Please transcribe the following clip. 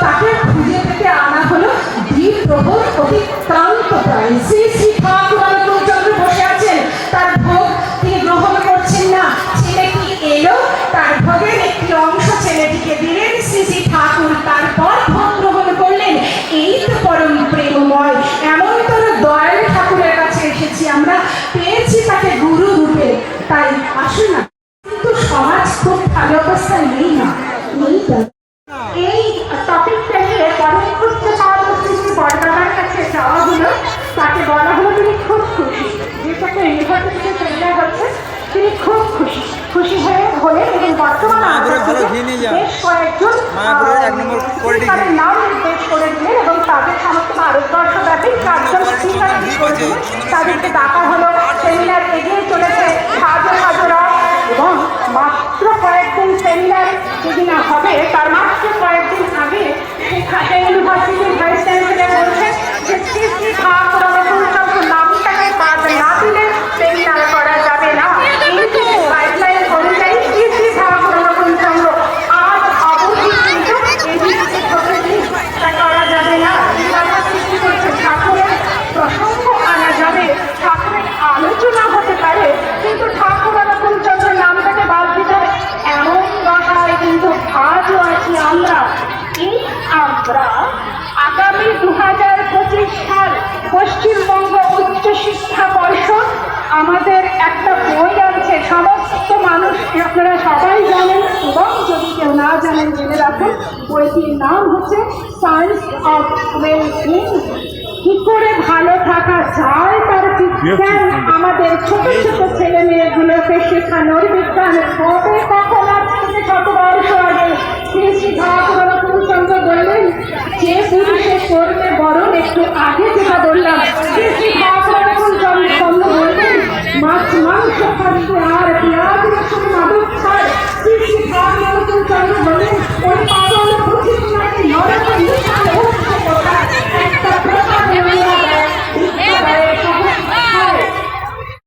তাকে খুঁজে পেতে আনা হলো দ্বিপ্রহর অতিক্রান্ত প্রায়। শ্রী শ্রী ঠাকুর অনুকূলচন্দ্র বসে আছেন, তার ভোগ তিনি গ্রহণ করছেন না। ছেলেটি এলো, তার ভোগের একটি অংশ ছেলেটিকে দিলেন শ্রী শ্রী ঠাকুর, তারপর ভোগ গ্রহণ করলেন। এই তো পরম প্রেমময়। এমনতর দয়াল ঠাকুরের কাছে এসেছি আমরা, পেয়েছি তাকে গুরু রূপে। তাই আসুন না, কিন্তু সমাজ খুব ভালো অবস্থায় নেই না, নেই। এই টপিকটা নিয়ে পরম উচ্চ সভাপতি বরদাদার কাছে যাওয়া হলো, তাকে বলা হলো তিনি খুব খুশি, যেটাকে ইউনিভার্সিটিতে চলে হচ্ছে, তিনি খুব খুশি হলেন। এবং বর্তমানে বেশ কয়েকজন তাদের নাম নির্দেশ করে দিলেন এবং তাদের সমস্ত ভারতবর্ষব্যাপী 4 জন স্পিকার তাদেরকে ডাকা হলো। সেমিনার এগিয়ে চলেছে হাজার হাজারা, এবং মাত্র কয়েকদিন সেমিনার যেদিন হবে তার মাত্র কয়েকদিন আগে সেই ইউনিভার্সিটির ভাইস চ্যান্সেলর বলছেন যে শ্রী শ্রী ঠাকুর অনুকূলচন্দ্র নামটাকে বাদ না দিলে সেমিনার করা যাবে না। এই গাইডলাইন অনুযায়ী শ্রী শ্রী ঠাকুর অনুকূলচন্দ্র আজ অবধি কিন্তু করা যাবে না। সৃষ্টি করছে ঠাকুরের প্রসঙ্গ আনা যাবে, ঠাকুরের আলোচনা হতে পারে, কিন্তু ঠাকুর অনুকূলচন্দ্র নামটাকে বাদ দিতে এমন দশায় কিন্তু আজও আছি আমরা। আমরা আগামী 2025 সাল পশ্চিমবঙ্গ উচ্চ শিক্ষা পর্ষদ আমাদের একটা বই আনছে, সমস্ত মানুষ আপনারা সবাই জানেন, এবং যদি কেউ না জানেন জেনে রাখুন। বইটির নাম হচ্ছে সায়েন্স অফ ওয়েলবিং, কি করে ভালো থাকা যায় তার বিজ্ঞান আমাদের ছোট ছোট ছেলে মেয়েগুলোকে শেখানোর বিজ্ঞান। কবে কখন আজ থেকে 100 বর্ষ আগে শ্রী শ্রী ঠাকুর অনুকূলচন্দ্র বললেন যে পুরুষে করবে বরণ, একটু আগে যেটা বললাম